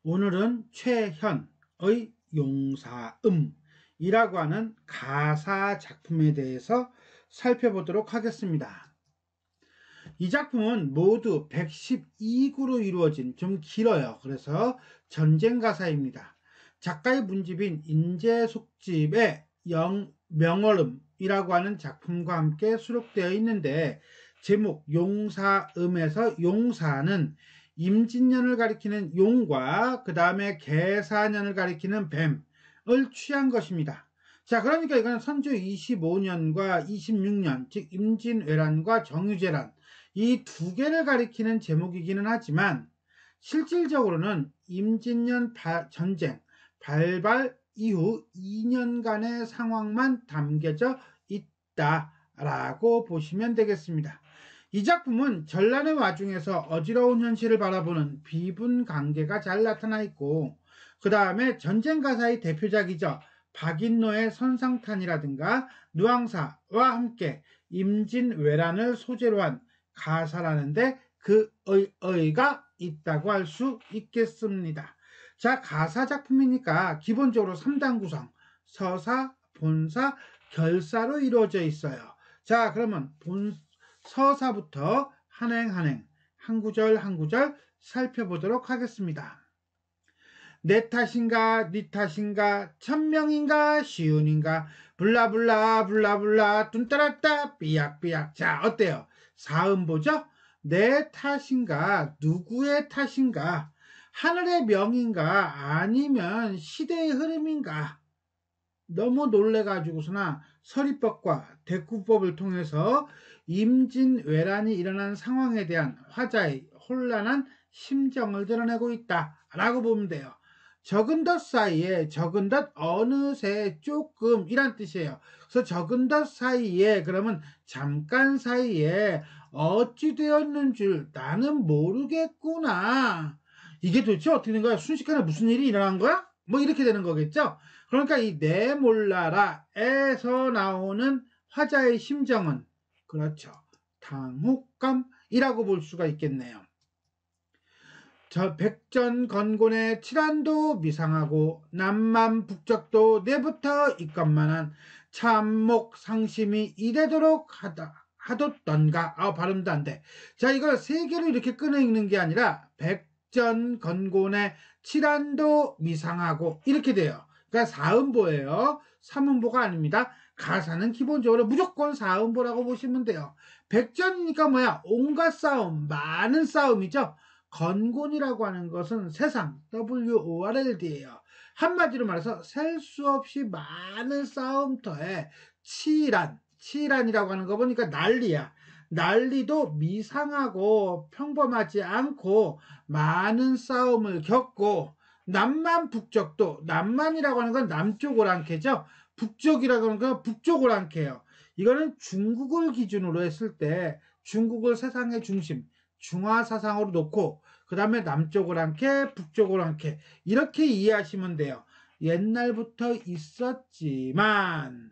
오늘은 최현의 용사음이라고 하는 가사 작품에 대해서 살펴보도록 하겠습니다. 이 작품은 모두 112구로 이루어진 좀 길어요. 그래서 전쟁 가사입니다. 작가의 문집인 인재속집의 명월음이라고 하는 작품과 함께 수록되어 있는데, 제목 용사음에서 용사는 임진년을 가리키는 용과 그 다음에 계사년을 가리키는 뱀을 취한 것입니다. 자, 그러니까 이거는 선조 25년과 26년, 즉 임진왜란과 정유재란 이 두 개를 가리키는 제목이기는 하지만, 실질적으로는 임진년 전쟁 발발 이후 2년간의 상황만 담겨져 있다라고 보시면 되겠습니다. 이 작품은 전란의 와중에서 어지러운 현실을 바라보는 비분관계가 잘 나타나 있고, 그 다음에 전쟁 가사의 대표작이죠. 박인노의 선상탄이라든가 누앙사와 함께 임진왜란을 소재로 한 가사라는데 그 의의가 있다고 할 수 있겠습니다. 자, 가사 작품이니까 기본적으로 3단 구성, 서사, 본사, 결사로 이루어져 있어요. 자, 그러면 서사부터 한행 한 구절 한 구절 살펴보도록 하겠습니다. 내 탓인가 네 탓인가 천명인가 시운인가 블라블라 블라블라 뚠따라따 삐약삐약. 자, 어때요? 사음보죠? 내 탓인가 누구의 탓인가, 하늘의 명인가 아니면 시대의 흐름인가. 너무 놀래가지고서나 서리법과 대구법을 통해서 임진왜란이 일어난 상황에 대한 화자의 혼란한 심정을 드러내고 있다라고 보면 돼요. 적은 덧 사이에, 적은 덧 어느새 조금 이란 뜻이에요. 그래서 적은 덧 사이에, 그러면 잠깐 사이에 어찌 되었는 줄 나는 모르겠구나. 이게 도대체 어떻게 된 거야? 순식간에 무슨 일이 일어난 거야? 뭐 이렇게 되는 거겠죠? 그러니까 이 내 몰라라에서 나오는 화자의 심정은, 그렇죠, 당혹감이라고 볼 수가 있겠네요. 저 백전건곤의 칠한도 미상하고 남만 북적도 내부터 있건만한 참목 상심이 이래도록 하뒀던가. 발음도 안 돼. 자, 이걸 세 개로 이렇게 끊어 읽는 게 아니라 백전건곤의 칠한도 미상하고 이렇게 돼요. 그러니까 사음보예요. 삼음보가 아닙니다. 가사는 기본적으로 무조건 사음보라고 보시면 돼요. 백전이니까 뭐야? 온갖 싸움, 많은 싸움이죠. 건곤이라고 하는 것은 세상, WORLD예요. 한마디로 말해서 셀 수 없이 많은 싸움터에 치란이라고 하는 거 보니까 난리야. 난리도 미상하고 평범하지 않고 많은 싸움을 겪고, 남만 북적도, 남만이라고 하는 건 남쪽 오랑캐죠. 북쪽이라고 하는 건 북쪽 오랑캐예요. 이거는 중국을 기준으로 했을 때 중국을 세상의 중심, 중화사상으로 놓고 그 다음에 남쪽 오랑캐, 북쪽 오랑캐 이렇게 이해하시면 돼요. 옛날부터 있었지만,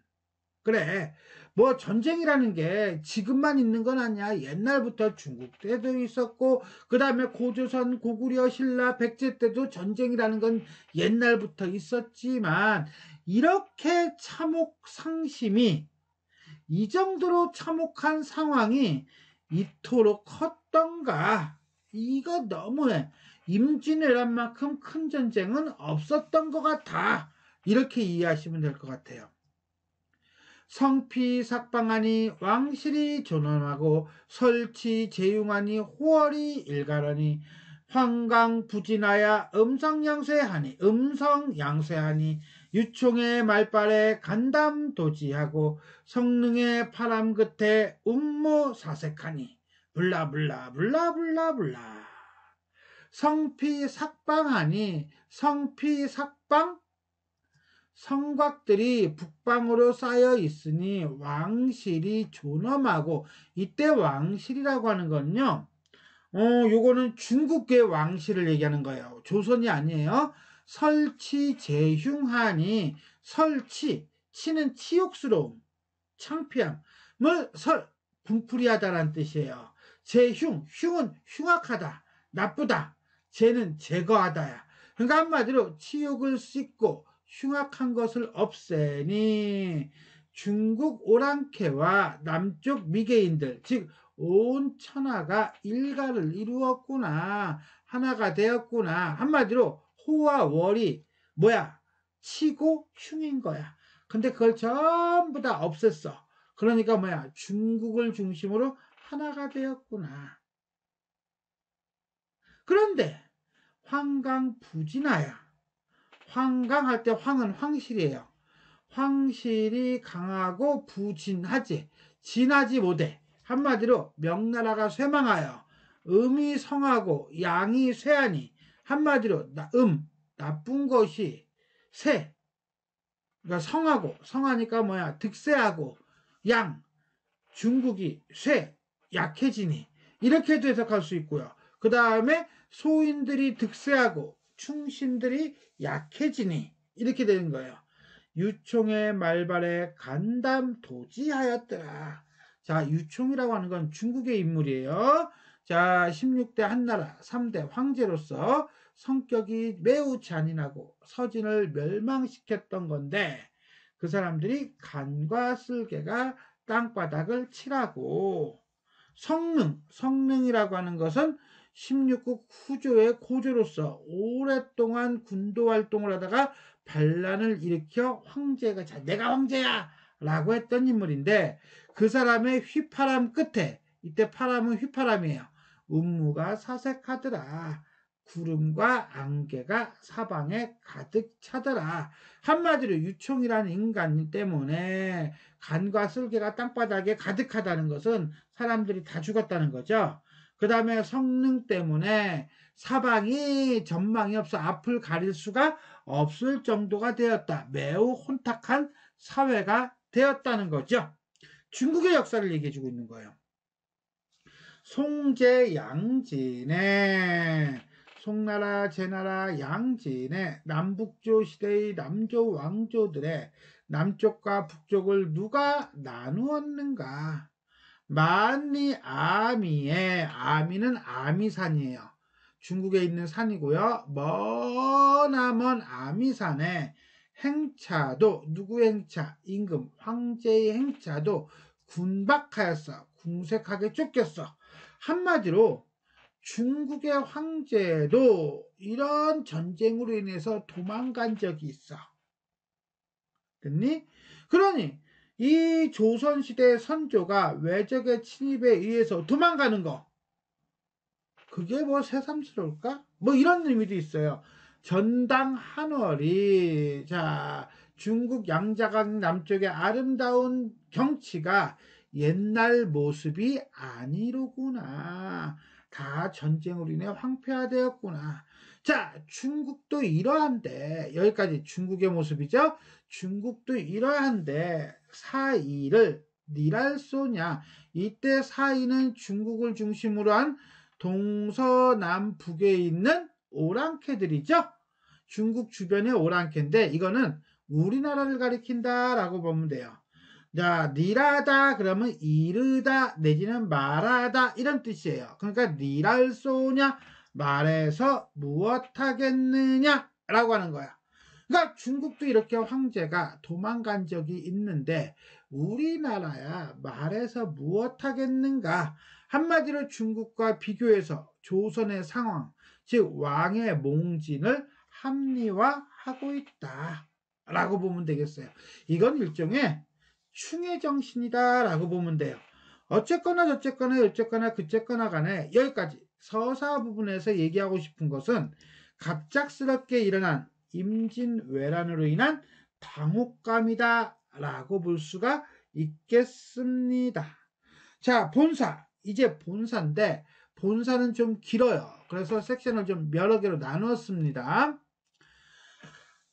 그래, 뭐 전쟁이라는 게 지금만 있는 건 아니야. 옛날부터 중국 때도 있었고, 그 다음에 고조선, 고구려, 신라, 백제 때도 전쟁이라는 건 옛날부터 있었지만, 이렇게 참혹상심이, 이 정도로 참혹한 상황이 이토록 컸던가. 이거 너무해. 임진왜란만큼 큰 전쟁은 없었던 것 같아. 이렇게 이해하시면 될 것 같아요. 성피삭방하니 왕실이 존엄하고 설치 제융하니 호월이 일가라니 황강부진하야 음성양쇠하니 유총의 말발에 간담도지하고 성능의 파람 끝에 음모사색하니 블라블라블라블라블라. 성피삭방하니, 성피삭방? 성곽들이 북방으로 쌓여 있으니 왕실이 존엄하고, 이때 왕실이라고 하는 건요, 요거는 중국의 왕실을 얘기하는 거예요. 조선이 아니에요. 설치 제흉하니, 치는 치욕스러움, 창피함을 분풀이하다라는 뜻이에요. 흉은 흉악하다, 나쁘다, 제는 제거하다야. 그러니까 한마디로 치욕을 씻고 흉악한 것을 없애니 중국 오랑캐와 남쪽 미개인들, 즉 온 천하가 일가를 이루었구나. 하나가 되었구나. 한마디로 호와 월이 뭐야? 치고 흉인 거야. 근데 그걸 전부 다 없앴어. 그러니까 뭐야? 중국을 중심으로 하나가 되었구나. 그런데 황강 부진하야. 황강할 때 황은 황실이에요. 황실이 강하고 부진하지. 진하지 못해. 한마디로 명나라가 쇠망하여 음이 성하고 양이 쇠하니 한마디로 나쁜 것이 쇠. 그러니까 성하고 성하니까 뭐야? 득세하고 양 중국이 쇠 약해지니 이렇게도 해석할 수 있고요. 그 다음에 소인들이 득세하고 충신들이 약해지니 이렇게 되는 거예요. 유총의 말발에 간담도지하였더라. 자, 유총이라고 하는 건 중국의 인물이에요. 자, 16대 한나라 3대 황제로서 성격이 매우 잔인하고 서진을 멸망시켰던 건데 그 사람들이 간과 쓸개가 땅바닥을 칠하고 성능이라고 하는 것은 16국 후조의 고조로서 오랫동안 군도 활동을 하다가 반란을 일으켜 황제가 내가 황제야 라고 했던 인물인데 그 사람의 휘파람 끝에 이때 파람은 휘파람이에요. 운무가 사색하더라. 구름과 안개가 사방에 가득 차더라. 한마디로 유총이라는 인간 때문에 간과 쓸개가 땅바닥에 가득하다는 것은 사람들이 다 죽었다는 거죠. 그 다음에 성능 때문에 사방이 전망이 없어 앞을 가릴 수가 없을 정도가 되었다. 매우 혼탁한 사회가 되었다는 거죠. 중국의 역사를 얘기해주고 있는 거예요. 송제 양진에 송나라, 제나라, 양진의 남북조 시대의 남조 왕조들의 남쪽과 북쪽을 누가 나누었는가? 만리 아미에 아미는 아미산이에요. 중국에 있는 산이고요. 머나먼 아미산에 행차도 누구의 행차? 임금 황제의 행차도 군박하였어. 궁색하게 쫓겼어. 한마디로 중국의 황제도 이런 전쟁으로 인해서 도망간 적이 있어. 됐니? 그러니 이 조선시대의 선조가 외적의 침입에 의해서 도망가는 거 그게 뭐 새삼스러울까? 뭐 이런 의미도 있어요. 전당 한월이 자 중국 양자강 남쪽의 아름다운 경치가 옛날 모습이 아니로구나. 다 전쟁으로 인해 황폐화되었구나. 자, 중국도 이러한데 여기까지 중국의 모습이죠. 중국도 이러한데 사이를 니랄소냐. 이때 사이는 중국을 중심으로 한 동서남북에 있는 오랑캐들이죠. 중국 주변의 오랑캐인데 이거는 우리나라를 가리킨다라고 보면 돼요. 자, 니라다 그러면 이르다 내지는 말하다 이런 뜻이에요. 그러니까 니랄소냐 말해서 무엇하겠느냐 라고 하는 거야. 그러니까 중국도 이렇게 황제가 도망간 적이 있는데 우리나라야 말해서 무엇하겠는가. 한마디로 중국과 비교해서 조선의 상황, 즉 왕의 몽진을 합리화하고 있다 라고 보면 되겠어요. 이건 일종의 충해정신이다 라고 보면 돼요. 어쨌거나 저쨌거나 어쨌거나 그쨌거나 간에 여기까지 서사 부분에서 얘기하고 싶은 것은 갑작스럽게 일어난 임진왜란으로 인한 당혹감이다 라고 볼 수가 있겠습니다. 자, 본사. 이제 본사인데 본사는 좀 길어요. 그래서 섹션을 좀 여러 개로 나누었습니다.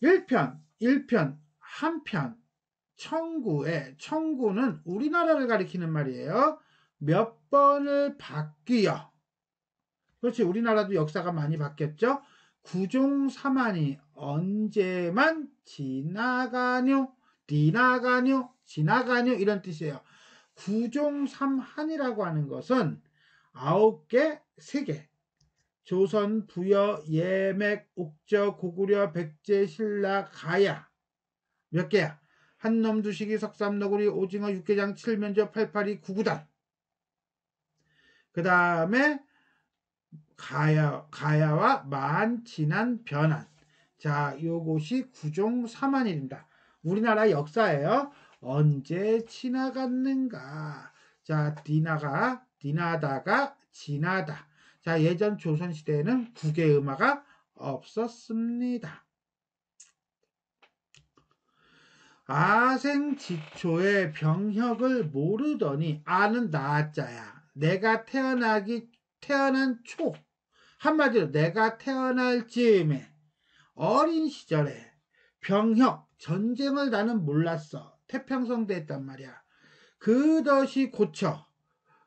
1편, 한편, 청구는 우리나라를 가리키는 말이에요. 몇 번을 바뀌어. 그렇지, 우리나라도 역사가 많이 바뀌었죠. 구종사만이 언제만 지나가뇨, 지나가뇨 이런 뜻이에요. 구종삼한이라고 하는 것은 9개, 3개. 조선, 부여, 예맥, 옥저, 고구려, 백제, 신라, 가야. 몇 개야? 한놈, 두식이, 석삼, 너구리, 오징어, 육개장, 칠면조, 팔팔이, 구구단. 그 다음에 가야와 만, 진한, 변한. 자, 요것이 구종 3한일입니다. 우리나라 역사예요. 언제 지나갔는가? 자, 디나다가 지나다. 자, 예전 조선시대에는 국외음화가 없었습니다. 아생지초의 병혁을 모르더니 아는 나자야. 내가 태어난 초. 한마디로 내가 태어날 즈음에 어린 시절에 병혁, 전쟁을 나는 몰랐어. 태평성대 했단 말이야. 그것이 고쳐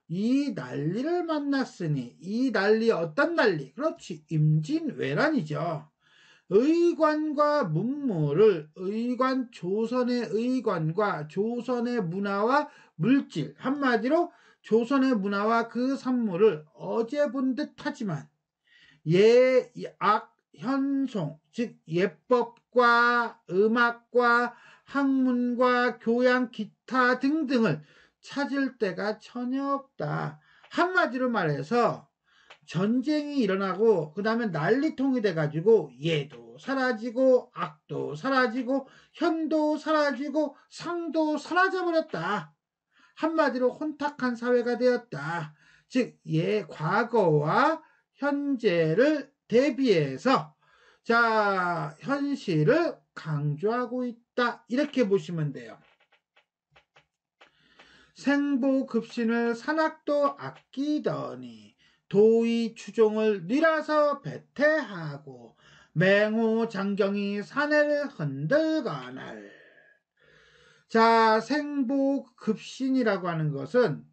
이 난리를 만났으니 이 난리 어떤 난리? 그렇지. 임진왜란이죠. 의관과 문물을 조선의 의관과 조선의 문화와 물질, 한마디로 조선의 문화와 그 산물을 어제 본 듯 하지만 현송, 즉 예법과 음악과 학문과 교양 기타 등등을 찾을 데가 전혀 없다. 한마디로 말해서 전쟁이 일어나고 그 다음에 난리통이 돼가지고 예도 사라지고 악도 사라지고 현도 사라지고 상도 사라져버렸다. 한마디로 혼탁한 사회가 되었다. 즉 과거와 현재를 대비해서 자 현실을 강조하고 있다. 이렇게 보시면 돼요. 생보급신을 산악도 아끼더니 도의 추종을 니라서 배태하고 맹호 장경이 사내를 흔들거날. 자, 생보급신이라고 하는 것은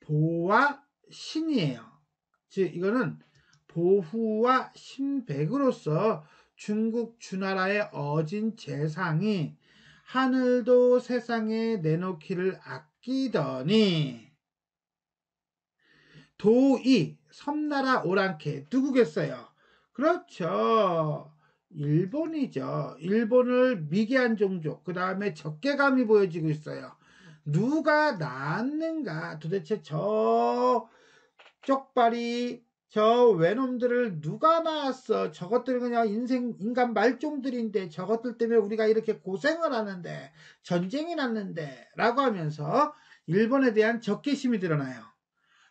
보와 신이에요. 즉 이거는 보후와 신백으로서 중국 주나라의 어진 재상이 하늘도 세상에 내놓기를 아끼더니 도이 섬나라 오랑캐 누구겠어요? 그렇죠. 일본이죠. 일본을 미개한 종족, 그 다음에 적개감이 보여지고 있어요. 누가 낳았는가? 도대체 저 쪽발이 저 외놈들을 누가 낳았어? 저것들은 그냥 인간 말종들인데 저것들 때문에 우리가 이렇게 고생을 하는데 전쟁이 났는데 라고 하면서 일본에 대한 적개심이 드러나요.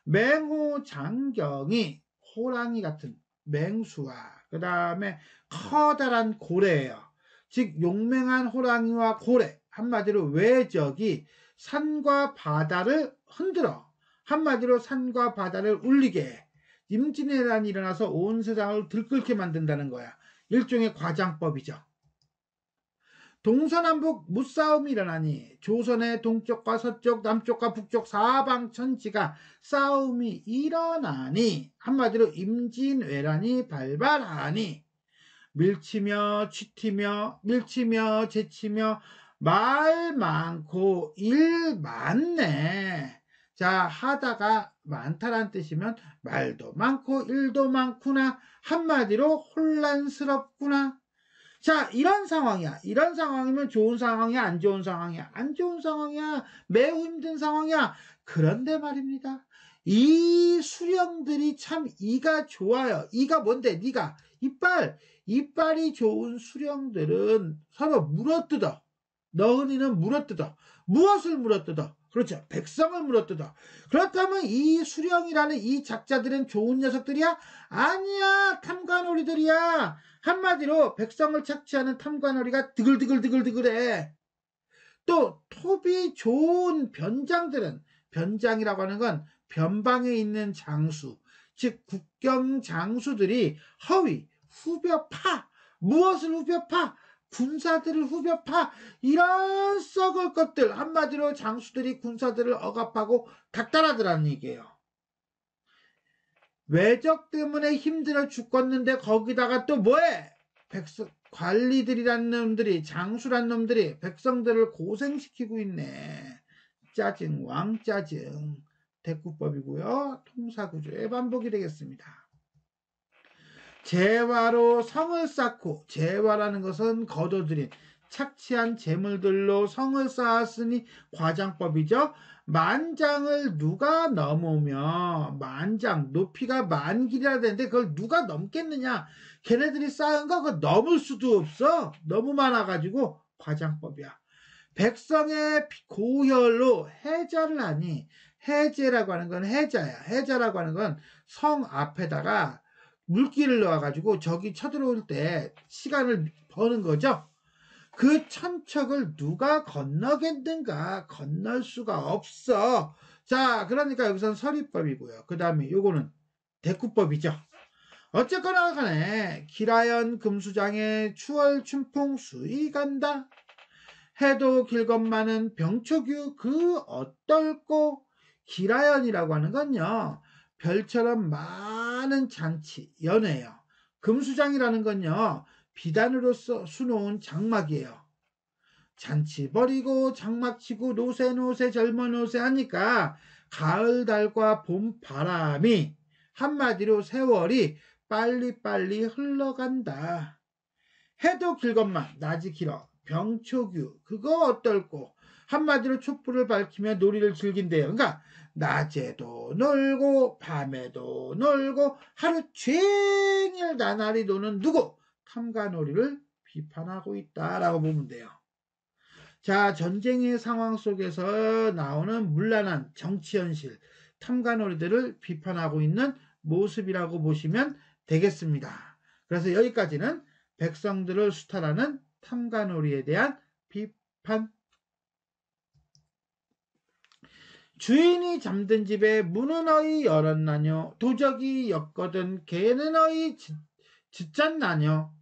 맹호 장경이 호랑이 같은 맹수와 그 다음에 커다란 고래예요. 즉 용맹한 호랑이와 고래, 한마디로 외적이 산과 바다를 흔들어 한마디로 산과 바다를 울리게 해. 임진왜란이 일어나서 온 세상을 들끓게 만든다는 거야. 일종의 과장법이죠. 동서남북 무싸움이 일어나니 조선의 동쪽과 서쪽, 남쪽과 북쪽 사방천지가 싸움이 일어나니 한마디로 임진왜란이 발발하니 밀치며 제치며 말 많고 일 많네. 자, 하다가 많다란 뜻이면 말도 많고 일도 많구나. 한마디로 혼란스럽구나. 자, 이런 상황이야. 이런 상황이면 좋은 상황이야, 안 좋은 상황이야? 안 좋은 상황이야. 매우 힘든 상황이야. 그런데 말입니다. 이 수령들이 참 이가 좋아요. 이가 뭔데? 네가 이빨이 좋은 수령들은 서로 물어뜯어. 너은이는 물어뜯어. 무엇을 물어뜯어? 그렇죠. 백성을 물어뜯어. 그렇다면 이 수령이라는 이 작자들은 좋은 녀석들이야? 아니야. 탐관오리들이야. 한마디로 백성을 착취하는 탐관오리가 드글드글해. 또 톱이 좋은 변장들은, 변장이라고 하는 건 변방에 있는 장수, 즉 국경 장수들이 허위, 후벼파, 무엇을 후벼파? 군사들을 후벼파. 이런 썩을 것들, 한마디로 장수들이 군사들을 억압하고 닥달하더라는 얘기예요. 외적 때문에 힘들어 죽겠는데 거기다가 또 뭐해? 관리들이란 놈들이, 장수란 놈들이 백성들을 고생시키고 있네. 짜증, 왕짜증. 대꾸법이고요. 통사구조의 반복이 되겠습니다. 재화로 성을 쌓고, 재화라는 것은 거둬들인 착취한 재물들로 성을 쌓았으니 과장법이죠. 만장을 누가 넘으며, 만장 높이가 만길이라 되는데 그걸 누가 넘겠느냐. 걔네들이 쌓은 거 그거 넘을 수도 없어. 너무 많아가지고 과장법이야. 백성의 고혈로 해자를 하니, 해제라고 하는 건 해자야. 해자라고 하는 건 성 앞에다가 물기를 넣어가지고 저기 쳐들어올 때 시간을 버는 거죠. 그 천척을 누가 건너겠는가? 건널 수가 없어. 자, 그러니까 여기선 서리법이고요. 그 다음에 요거는 대꾸법이죠. 어쨌거나 간에 기라연 금수장에 추월 춘풍 수이 간다. 해도 길건만은 병초규 그 어떨꼬. 기라연이라고 하는 건요, 별처럼 많은 잔치, 연회예요. 금수장이라는 건요, 비단으로서 수놓은 장막이에요. 잔치 버리고 장막 치고 노새 젊은 노새 하니까 가을 달과 봄 바람이, 한마디로 세월이 빨리빨리 흘러간다. 해도 길건만 낮이 길어 병초규 그거 어떨꼬. 한마디로 촛불을 밝히며 놀이를 즐긴대요. 그러니까 낮에도 놀고 밤에도 놀고 하루 종일 나날이 노는 누구? 탐관오리를 비판하고 있다라고 보면 돼요. 자, 전쟁의 상황 속에서 나오는 문란한 정치 현실, 탐관오리들을 비판하고 있는 모습이라고 보시면 되겠습니다. 그래서 여기까지는 백성들을 수탈하는 탐관오리에 대한 비판. 주인이 잠든 집에 문은 어이 열었나뇨. 도적이 엮거든 개는 어이 짖잖나뇨.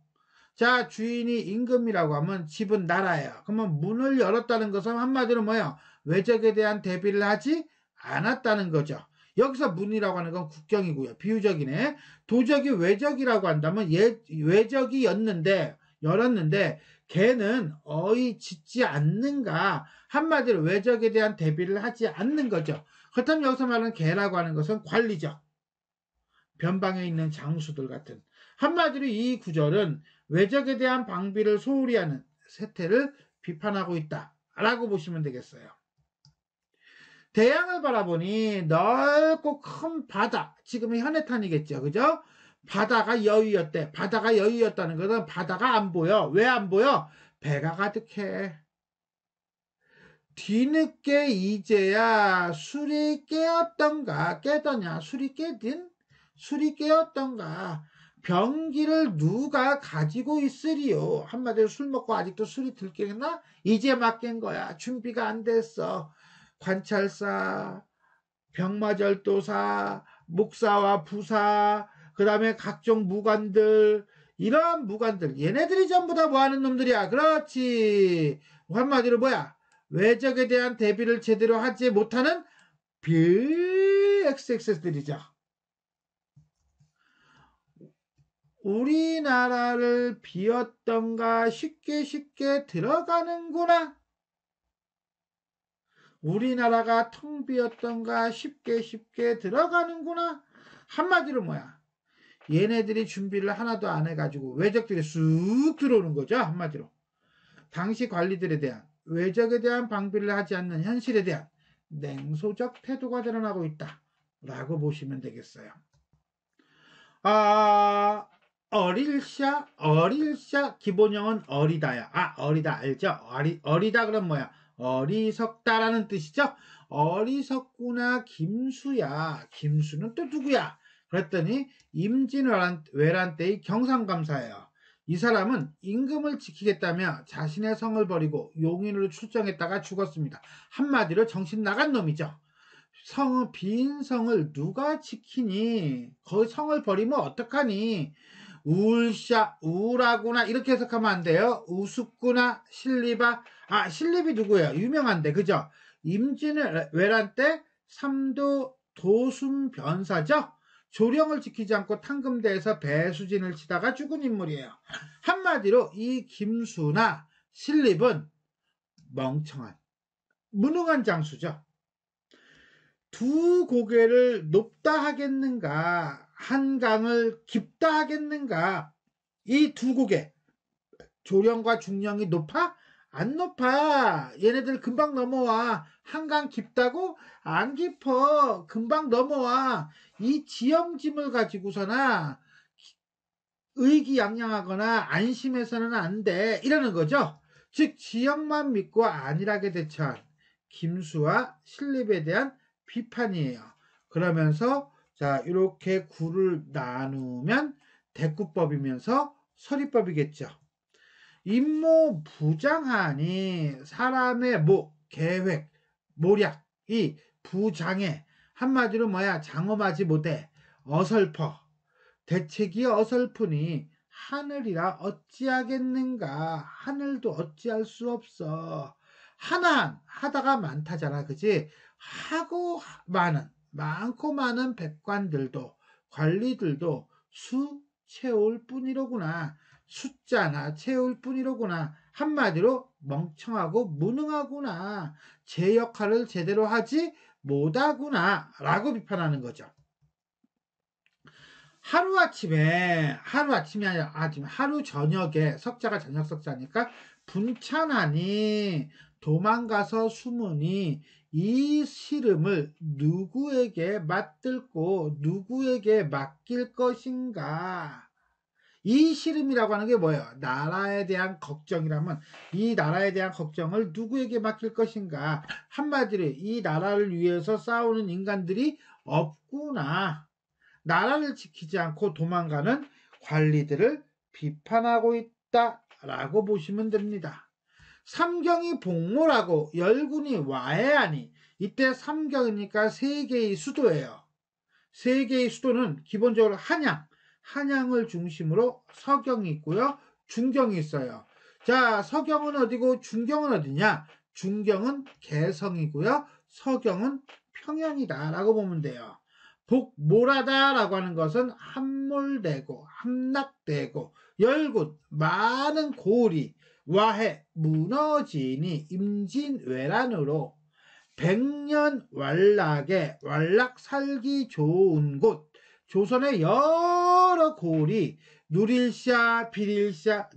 자, 주인이 임금이라고 하면 집은 나라예요. 그러면 문을 열었다는 것은 한마디로 뭐예요? 외적에 대한 대비를 하지 않았다는 거죠. 여기서 문이라고 하는 건 국경이고요. 비유적이네. 도적이 외적이라고 한다면 외적이 열었는데 걔는 어이 짖지 않는가. 한마디로 외적에 대한 대비를 하지 않는 거죠. 그렇다면 여기서 말하는 개라고 하는 것은 관리죠. 변방에 있는 장수들 같은. 한마디로 이 구절은 외적에 대한 방비를 소홀히 하는 세태를 비판하고 있다라고 보시면 되겠어요. 대양을 바라보니 넓고 큰 바다, 지금의 현해탄이겠죠. 그죠? 바다가 여의였대. 바다가 여의였다는 것은 바다가 안 보여. 왜 안 보여? 배가 가득해. 뒤늦게 이제야 술이 깨었던가. 깨더냐? 술이 깨든? 술이 깨었던가. 병기를 누가 가지고 있으리요. 한마디로 술 먹고 아직도 술이 들겠나? 이제 막 깬 거야. 준비가 안 됐어. 관찰사, 병마절도사, 목사와 부사, 그 다음에 각종 무관들, 이러한 무관들, 얘네들이 전부 다 뭐하는 놈들이야. 그렇지. 한마디로 뭐야? 외적에 대한 대비를 제대로 하지 못하는 XX들이죠. 우리나라를 비었던가 쉽게 들어가는구나. 우리나라가 텅 비었던가 쉽게 들어가는구나. 한마디로 뭐야? 얘네들이 준비를 하나도 안 해가지고 외적들이 쑥 들어오는 거죠. 한마디로. 당시 관리들에 대한, 외적에 대한 방비를 하지 않는 현실에 대한 냉소적 태도가 드러나고 있다 라고 보시면 되겠어요. 어릴샤 기본형은 어리다야. 어리다 알죠? 어리다 그럼 뭐야? 어리석다라는 뜻이죠. 어리석구나 김수야. 김수는 또 누구야? 그랬더니 임진왜란 때의 경상감사예요. 이 사람은 임금을 지키겠다며 자신의 성을 버리고 용인으로 출정했다가 죽었습니다. 한마디로 정신 나간 놈이죠. 빈 성을 누가 지키니? 거기 성을 버리면 어떡하니? 우울하구나 이렇게 해석하면 안 돼요. 우습구나 신립아. 신립이 누구예요? 유명한데 그죠? 임진왜란 때 삼도 도순변사죠. 조령을 지키지 않고 탕금대에서 배수진을 치다가 죽은 인물이에요. 한마디로 이 김수나 신립은 멍청한 무능한 장수죠. 두 고개를 높다 하겠는가? 한강을 깊다 하겠는가? 이 두 곡의 조령과 중령이 높아? 안 높아. 얘네들 금방 넘어와. 한강 깊다고? 안 깊어. 금방 넘어와. 이 지형짐을 가지고서나 의기양양하거나 안심해서는 안 돼. 이러는 거죠. 즉 지형만 믿고 안일하게 대처한 김수와 신립에 대한 비판이에요. 그러면서 자 이렇게 구를 나누면 대구법이면서 서리법이겠죠. 임모 부장하니 사람의 계획, 모략이 부장해. 한마디로 뭐야? 장엄하지 못해. 어설퍼. 대책이 어설프니 하늘이라 어찌하겠는가. 하늘도 어찌할 수 없어. 하다가 많다잖아. 그지? 하고 많고 많은 백관들도 관리들도 수 채울 뿐이로구나. 숫자나 채울 뿐이로구나. 한마디로 멍청하고 무능하구나. 제 역할을 제대로 하지 못하구나 라고 비판하는 거죠. 하루아침이 아니라 하루 저녁에 석자가 저녁 석자니까 분찬하니 도망가서 숨으니 이 시름을 누구에게 맡들고 누구에게 맡길 것인가. 이 시름이라고 하는 게 뭐예요? 나라에 대한 걱정이라면 이 나라에 대한 걱정을 누구에게 맡길 것인가. 한마디로 이 나라를 위해서 싸우는 인간들이 없구나. 나라를 지키지 않고 도망가는 관리들을 비판하고 있다라고 보시면 됩니다. 삼경이 복모라고 열군이 와해하니 이때 삼경이니까 세 개의 수도예요. 세 개의 수도는 기본적으로 한양을 중심으로 서경이 있고요. 중경이 있어요. 자, 서경은 어디고 중경은 어디냐? 중경은 개성이고요. 서경은 평양이다라고 보면 돼요. 복모라다라고 하는 것은 함몰되고 함락되고 열군 많은 고을이 와해 무너지니 임진왜란으로 백년 완락 살기 좋은 곳 조선의 여러 고을이 누릴샤 비릴샤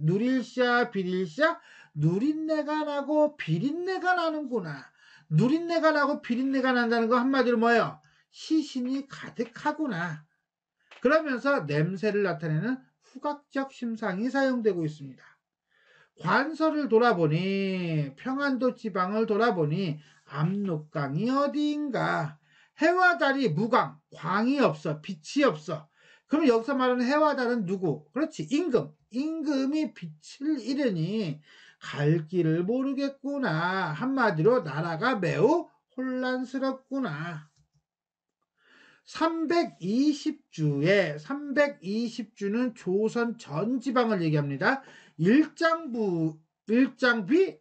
누린내가 나고 비린내가 나는구나. 누린내가 나고 비린내가 난다는 거 한마디로 뭐예요? 시신이 가득하구나. 그러면서 냄새를 나타내는 후각적 심상이 사용되고 있습니다. 관서를 돌아보니 평안도 지방을 돌아보니 압록강이 어디인가. 해와 달이 무광, 광이 없어, 빛이 없어. 그럼 여기서 말하는 해와 달은 누구? 그렇지, 임금이 빛을 잃으니 갈 길을 모르겠구나. 한마디로 나라가 매우 혼란스럽구나. 320주는 조선 전 지방을 얘기합니다.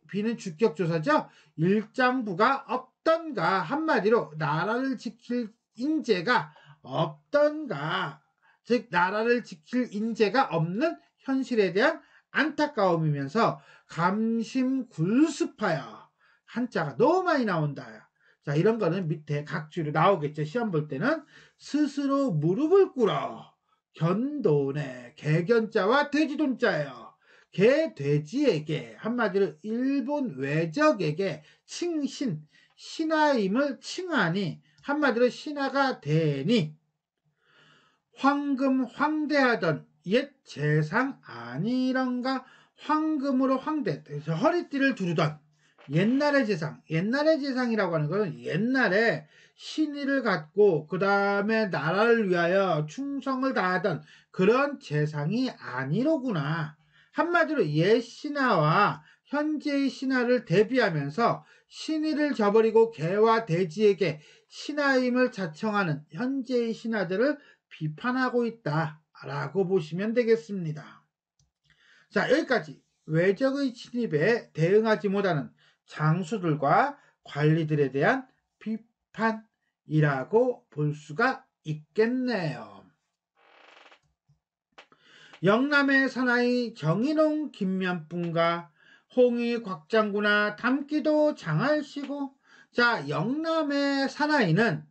비는 주격조사죠. 일장부가 없던가. 한마디로 나라를 지킬 인재가 없던가. 즉 나라를 지킬 인재가 없는 현실에 대한 안타까움이면서 감심굴습하여. 한자가 너무 많이 나온다. 자, 이런 거는 밑에 각주로 나오겠죠. 시험 볼 때는 스스로 무릎을 꿇어 견돈에 개견자와 돼지돈자예요. 개 돼지에게 한마디로 일본 외적에게 신하임을 칭하니 한마디로 신하가 되니 황대하던 옛 재상 아니런가. 황금으로 허리띠를 두르던 옛날의 재상이라고 하는 것은 옛날에 신의를 갖고 그 다음에 나라를 위하여 충성을 다하던 그런 재상이 아니로구나. 한마디로 옛 신하와 현재의 신하를 대비하면서 신의를 저버리고 개와 돼지에게 신하임을 자청하는 현재의 신하들을 비판하고 있다라고 보시면 되겠습니다. 자, 여기까지 외적의 침입에 대응하지 못하는 장수들과 관리들에 대한 비판이라고 볼 수가 있겠네요. 영남의 사나이 정인홍 김면분과 홍이 곽장구나 담기도 장할시고. 자, 영남의 사나이는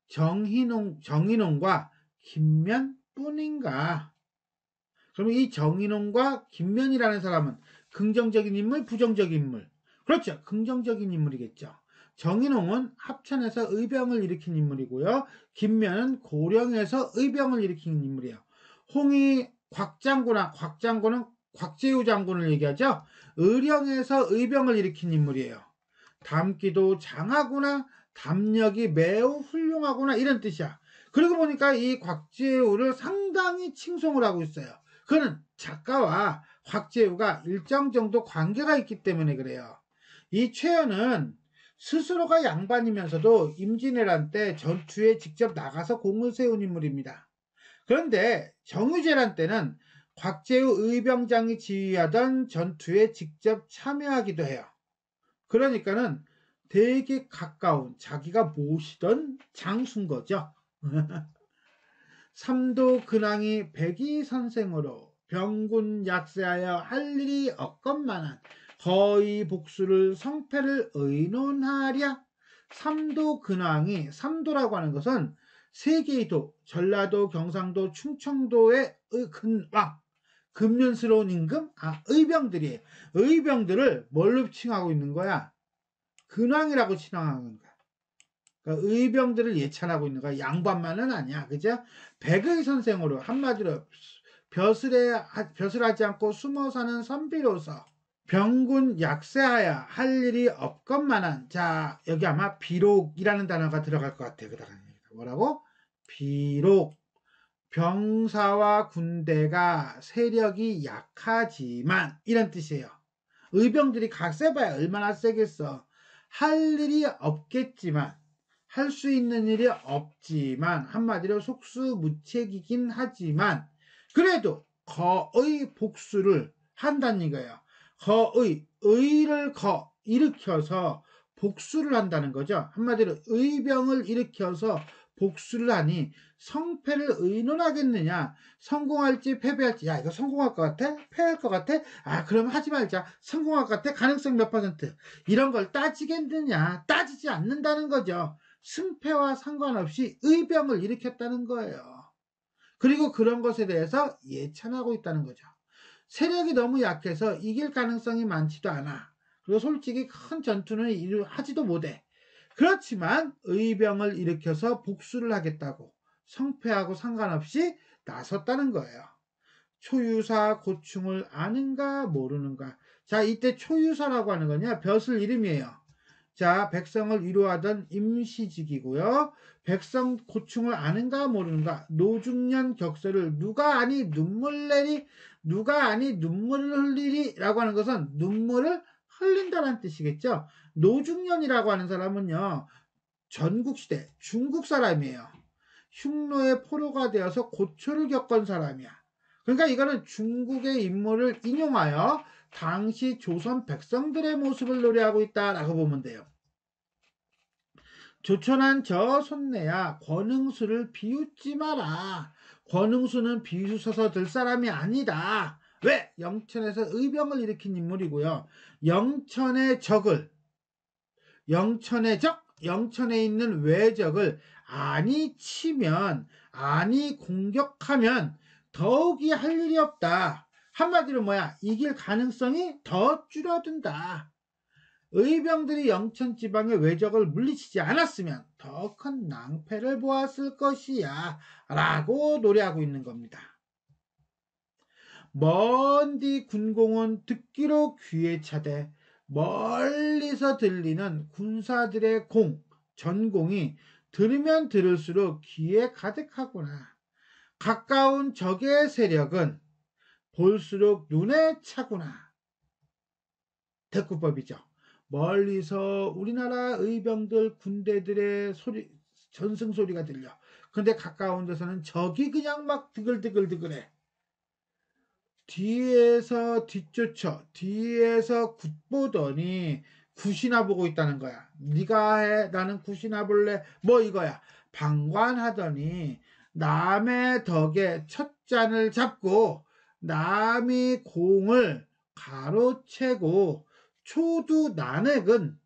정인홍과 김면뿐인가? 그럼 이 정인홍과 김면이라는 사람은 긍정적인 인물, 부정적인 인물? 그렇죠. 긍정적인 인물이겠죠. 정인홍은 합천에서 의병을 일으킨 인물이고요. 김면은 고령에서 의병을 일으킨 인물이에요. 홍이 곽장군은 곽재우 장군을 얘기하죠. 의령에서 의병을 일으킨 인물이에요. 담기도 장하구나, 담력이 매우 훌륭하구나 이런 뜻이야. 그러고 보니까 이 곽재우를 상당히 칭송을 하고 있어요. 그는 작가와 곽재우가 일정 정도 관계가 있기 때문에 그래요. 이 최연은 스스로가 양반이면서도 임진왜란 때 전투에 직접 나가서 공을 세운 인물입니다. 그런데 정유재란 때는 곽재우 의병장이 지휘하던 전투에 직접 참여하기도 해요. 그러니까는 되게 가까운 자기가 모시던 장수인 거죠. 삼도 근황이 백이선생으로 병군 약세하여 할 일이 없건만한 거의 복수를 성패를 의논하랴. 삼도 근황이, 삼도라고 하는 것은 세 개의 도, 전라도, 경상도, 충청도의 근왕, 근면스러운 임금, 의병들이에요. 의병들을 뭘로 칭하고 있는 거야? 근왕이라고 칭하는 거야. 그러니까 의병들을 예찬하고 있는 거야. 양반만은 아니야. 그죠? 백의 선생으로 한마디로 벼슬하지 않고 숨어 사는 선비로서 병군 약세하여 할 일이 없건만한. 자, 여기 아마 비록이라는 단어가 들어갈 것 같아요. 뭐라고? 비록. 병사와 군대가 세력이 약하지만 이런 뜻이에요. 의병들이 각세봐야 얼마나 세겠어. 할 일이 없겠지만, 할 수 있는 일이 없지만, 한마디로 속수무책이긴 하지만 그래도 거의 복수를 한다는 이거예요. 의를 일으켜서 복수를 한다는 거죠. 한마디로 의병을 일으켜서 복수를 하니 성패를 의논하겠느냐, 성공할지 패배할지. 야, 이거 성공할 것 같아? 패할 것 같아? 그럼 하지 말자. 성공할 것 같아? 가능성 몇 %? 이런 걸 따지겠느냐? 따지지 않는다는 거죠. 승패와 상관없이 의병을 일으켰다는 거예요. 그리고 그런 것에 대해서 예찬하고 있다는 거죠. 세력이 너무 약해서 이길 가능성이 많지도 않아. 그리고 솔직히 큰 전투는 하지도 못해. 그렇지만 의병을 일으켜서 복수를 하겠다고 성패하고 상관없이 나섰다는 거예요. 초유사 고충을 아는가 모르는가. 자, 이때 초유사라고 하는 거냐, 벼슬 이름이에요. 자, 백성을 위로하던 임시직이고요. 백성 고충을 아는가 모르는가. 노중년 격설을 누가 아니 눈물을 흘리리 라고 하는 것은 눈물을 흘린다는 뜻이겠죠. 노중년이라고 하는 사람은요, 전국시대 중국 사람이에요. 흉노의 포로가 되어서 고초를 겪은 사람이야. 그러니까 이거는 중국의 인물을 인용하여 당시 조선 백성들의 모습을 노래하고 있다라고 보면 돼요. 조천한 저 손내야 권응수를 비웃지 마라. 권응수는 비웃어서 들 사람이 아니다. 왜? 영천에서 의병을 일으킨 인물이고요. 영천의 영천에 있는 외적을 아니 치면, 아니 공격하면 더욱이 할 일이 없다. 한마디로 뭐야? 이길 가능성이 더 줄어든다. 의병들이 영천 지방의 외적을 물리치지 않았으면 더 큰 낭패를 보았을 것이야 라고 노래하고 있는 겁니다. 먼디 군공은 듣기로 귀에 차대 멀리서 들리는 군사들의 전공이 들으면 들을수록 귀에 가득하구나. 가까운 적의 세력은 볼수록 눈에 차구나. 대꾸법이죠. 멀리서 우리나라 의병들 군대들의 전승 소리가 들려. 근데 가까운 데서는 적이 그냥 막 드글드글드글해. 뒤에서 굿보더니 굿이나 보고 있다는 거야. 네가 해, 나는 굿이나 볼래, 뭐 이거야. 방관하더니 남의 덕에 첫 잔을 잡고 남이 공을 가로채고 초두 난액은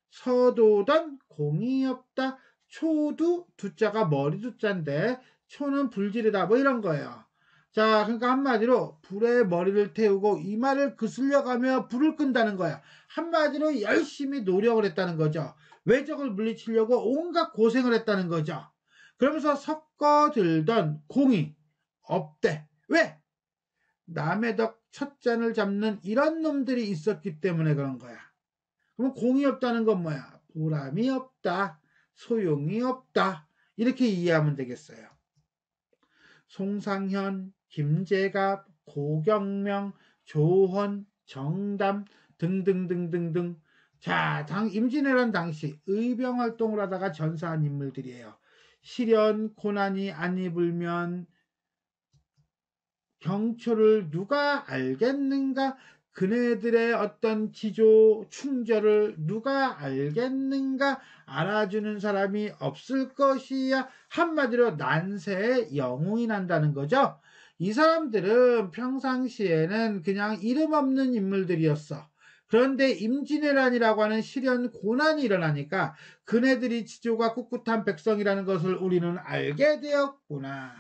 서도던 공이 없다. 초두 두자가 머리 두자인데 초는 불지르다 뭐 이런 거예요. 자, 그러니까 한마디로 불에 머리를 태우고 이마를 그슬려가며 불을 끈다는 거야. 한마디로 열심히 노력을 했다는 거죠. 외적을 물리치려고 온갖 고생을 했다는 거죠. 그러면서 섞어들던 공이 없대. 왜? 남의 덕 첫 잔을 잡는 이런 놈들이 있었기 때문에 그런 거야. 그럼 공이 없다는 건 뭐야? 보람이 없다. 소용이 없다. 이렇게 이해하면 되겠어요. 송상현, 김재갑, 고경명, 조헌, 정담 등등등등등. 자, 임진왜란 당시 의병 활동을 하다가 전사한 인물들이에요. 시련, 고난이 안이 불면 경초를 누가 알겠는가? 그네들의 어떤 지조, 충절을 누가 알겠는가? 알아주는 사람이 없을 것이야. 한마디로 난세의 영웅이 난다는 거죠. 이 사람들은 평상시에는 그냥 이름 없는 인물들이었어. 그런데 임진왜란이라고 하는 시련 고난이 일어나니까 그네들이 지조가 꿋꿋한 백성이라는 것을 우리는 알게 되었구나.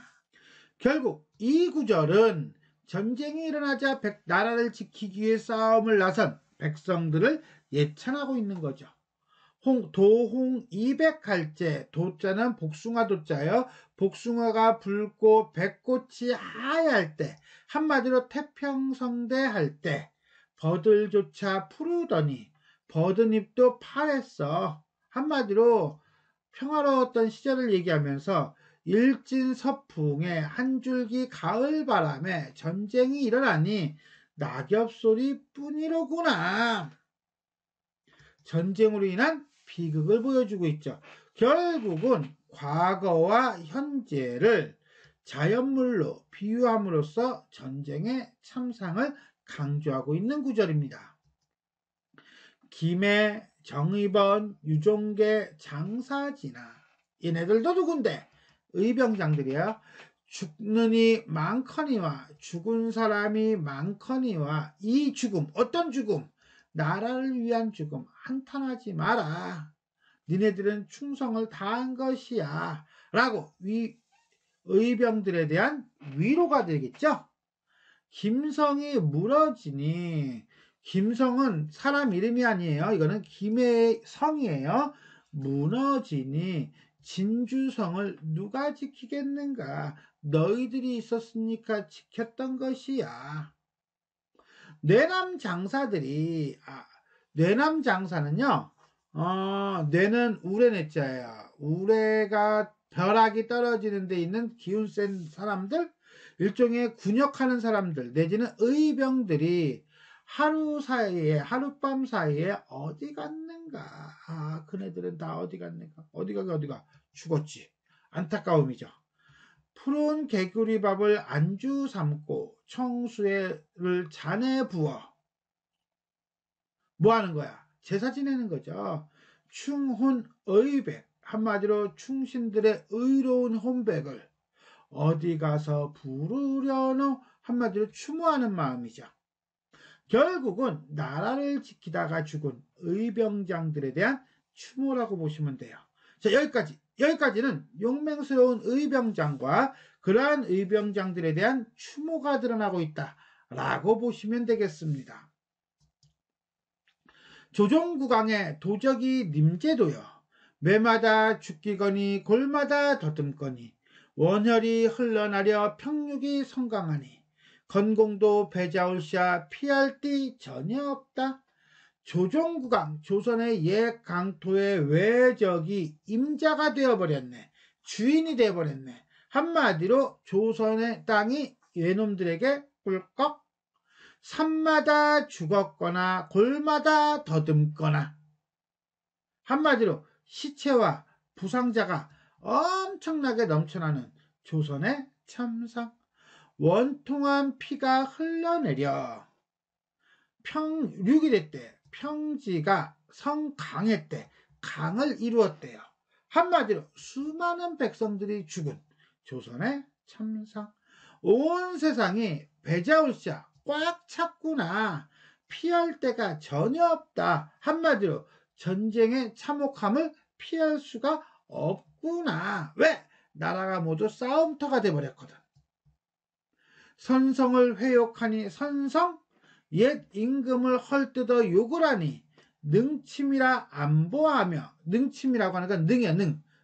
결국 이 구절은 전쟁이 일어나자 나라를 지키기 위해 싸움을 나선 백성들을 예찬하고 있는 거죠. 도홍 200할째, 도자는 복숭아 도자예요. 복숭아가 붉고 백꽃이 하얄 때, 한마디로 태평성대할 때, 버들조차 푸르더니 버드잎도 파랬어. 한마디로 평화로웠던 시절을 얘기하면서 일진서풍의 한 줄기 가을바람에 전쟁이 일어나니 낙엽소리 뿐이로구나. 전쟁으로 인한 비극을 보여주고 있죠. 결국은 과거와 현재를 자연물로 비유함으로써 전쟁의 참상을 강조하고 있는 구절입니다. 김해, 정의번, 유종계, 장사지나 얘네들도 누군데? 의병장들이야. 죽느니 많거니와 죽은 사람이 많거니와 이 죽음, 어떤 죽음? 나라를 위한 죽음, 한탄하지 마라. 니네들은 충성을 다한 것이야. 라고 의병들에 대한 위로가 되겠죠. 김성이 무너지니, 김성은 사람 이름이 아니에요. 이거는 김해의 성이에요. 무너지니 진주성을 누가 지키겠는가? 너희들이 있었으니까 지켰던 것이야. 뇌남 장사는요, 뇌는 우레뇌자예요. 우레가 벼락이 떨어지는 데 있는 기운 센 사람들, 일종의 군역하는 사람들, 내지는 의병들이 하룻밤 사이에 어디 갔는가? 그네들은 다 어디 갔는가? 어디가? 죽었지. 안타까움이죠. 푸른 개구리밥을 안주 삼고 청수를 잔에 부어 뭐 하는 거야? 제사 지내는 거죠. 충훈의백, 한마디로 충신들의 의로운 혼백을 어디 가서 부르려노? 한마디로 추모하는 마음이죠. 결국은 나라를 지키다가 죽은 의병장들에 대한 추모라고 보시면 돼요. 자, 여기까지는 용맹스러운 의병장과 그러한 의병장들에 대한 추모가 드러나고 있다라고 보시면 되겠습니다. 조종국왕의 도적이 님제도여 매마다 죽기거니 골마다 더듬거니 원혈이 흘러나려 평육이 성강하니 건공도 배자울샤 피할 띠 전혀 없다. 조종국왕 조선의 옛 강토의 외적이 임자가 되어버렸네. 주인이 되어버렸네. 한마디로 조선의 땅이 외놈들에게 꿀꺽 산마다 죽었거나 골마다 더듬거나 한마디로 시체와 부상자가 엄청나게 넘쳐나는 조선의 참상. 원통한 피가 흘러내려 평6일의 때 평지가 성강의 때 강을 이루었대요. 한마디로 수많은 백성들이 죽은 조선의 참상. 온 세상이 배자울샤 꽉 찼구나. 피할 데가 전혀 없다. 한마디로 전쟁의 참혹함을 피할 수가 없구나. 왜? 나라가 모두 싸움터가 돼버렸거든. 선성을 회욕하니 선성? 옛 임금을 헐뜯어 욕을 하니 능침이라 안보하며, 능침이라고 하는 건 능이야.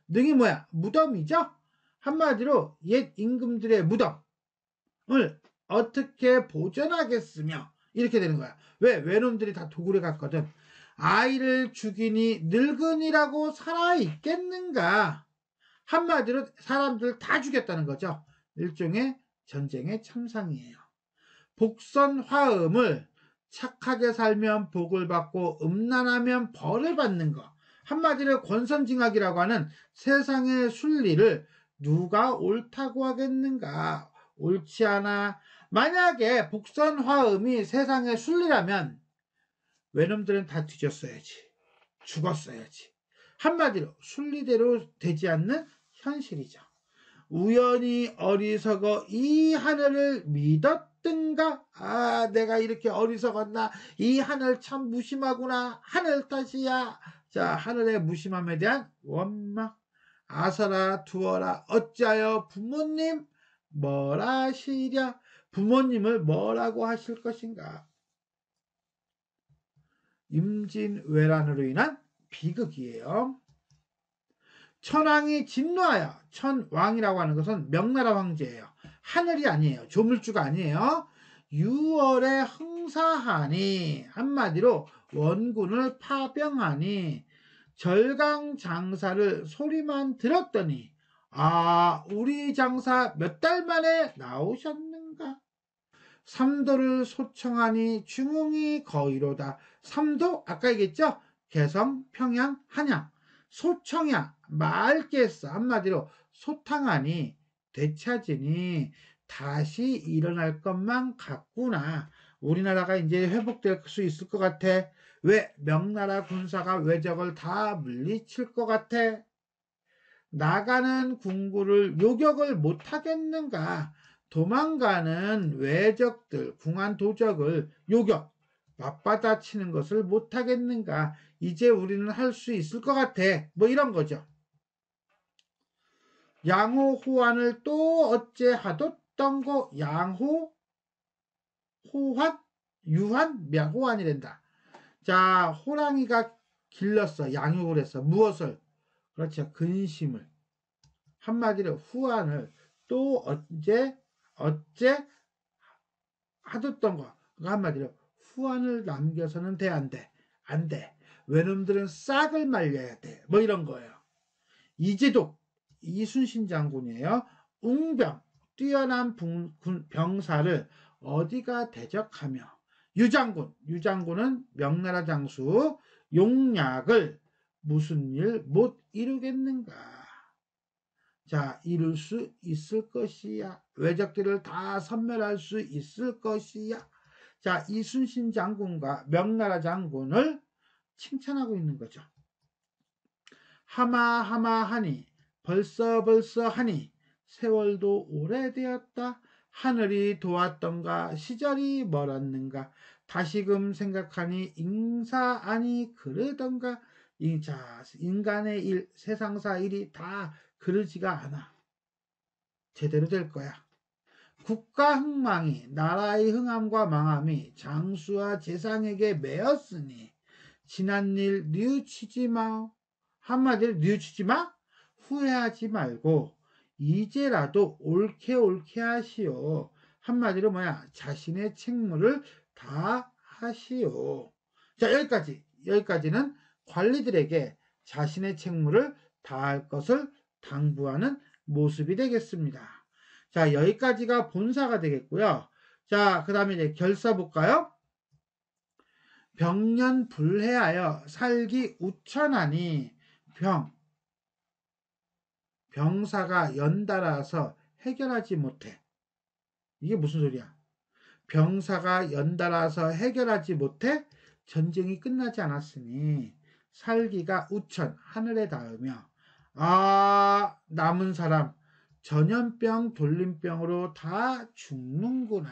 능이 뭐야? 무덤이죠. 한마디로 옛 임금들의 무덤을 어떻게 보존하겠으며, 이렇게 되는 거야. 왜? 외놈들이 다 도굴해 갔거든. 아이를 죽이니 늙은이라고 살아있겠는가. 한마디로 사람들 다 죽였다는 거죠. 일종의 전쟁의 참상이에요. 복선화음을 착하게 살면 복을 받고 음란하면 벌을 받는 거. 한마디로 권선징악이라고 하는 세상의 순리를 누가 옳다고 하겠는가. 옳지 않아. 만약에 복선화음이 세상의 순리라면 외놈들은 다 뒤졌어야지. 죽었어야지. 한마디로 순리대로 되지 않는 현실이죠. 우연히 어리석어 이 하늘을 믿었든가. 아, 내가 이렇게 어리석었나. 이 하늘 참 무심하구나. 하늘 탓이야. 자, 하늘의 무심함에 대한 원망. 아서라 두어라 어찌하여 부모님 뭐라 하시랴. 부모님을 뭐라고 하실 것인가. 임진왜란으로 인한 비극이에요. 천왕이 진노하여, 천왕이라고 하는 것은 명나라 황제예요. 하늘이 아니에요. 조물주가 아니에요. 6월에 흥사하니, 한마디로 원군을 파병하니 절강 장사를 소리만 들었더니 아, 우리 장사 몇 달 만에 나오셨는가? 삼도를 소청하니 중흥이 거의로다. 삼도 아까 얘기했죠? 개성, 평양, 한양. 소청야 맑게 했어. 한마디로 소탕하니 되찾으니 다시 일어날 것만 같구나. 우리나라가 이제 회복될 수 있을 것 같아. 왜? 명나라 군사가 외적을 다 물리칠 것 같아. 나가는 궁구를 요격을 못하겠는가. 도망가는 외적들, 궁한 도적을 요격, 맞받아치는 것을 못하겠는가. 이제 우리는 할 수 있을 것 같아. 뭐 이런 거죠. 양호 호환을 또 어째 하뒀던 거. 양호, 호환, 유환, 호환이 된다. 자, 호랑이가 길렀어. 양육을 했어. 무엇을? 그렇죠. 근심을. 한마디로 후환을 또 어째 하뒀던 거. 한마디로 후환을 남겨서는 안 돼. 안 돼. 외놈들은 싹을 말려야 돼. 뭐 이런 거예요. 이재독, 이순신 장군이에요. 웅병, 뛰어난 병사를 어디가 대적하며 유장군은 명나라 장수 용약을 무슨 일 못 이루겠는가. 자, 이룰 수 있을 것이야. 외적들을 다 선멸할 수 있을 것이야. 자, 이순신 장군과 명나라 장군을 칭찬하고 있는 거죠. 하마하마하니 벌써 하니 세월도 오래되었다. 하늘이 도왔던가 시절이 멀었는가. 다시금 생각하니 인사 아니 그러던가. 자, 인간의 일, 세상사 일이 다 그러지가 않아. 제대로 될 거야. 국가 흥망이 나라의 흥함과 망함이 장수와 재상에게 매였으니 지난 일 뉘우치지 마. 한마디로 뉘우치지 마. 후회하지 말고 이제라도 옳게 하시오. 한마디로 뭐야? 자신의 책무를 다 하시오. 자, 여기까지는 관리들에게 자신의 책무를 다할 것을 당부하는 모습이 되겠습니다. 자, 여기까지가 본사가 되겠고요. 자, 그 다음에 이제 결사 볼까요? 병년불해하여 살기 우천하니 병사가 연달아서 해결하지 못해. 이게 무슨 소리야? 병사가 연달아서 해결하지 못해 전쟁이 끝나지 않았으니 살기가 우천, 하늘에 닿으며 남은 사람 전염병, 돌림병으로 다 죽는구나.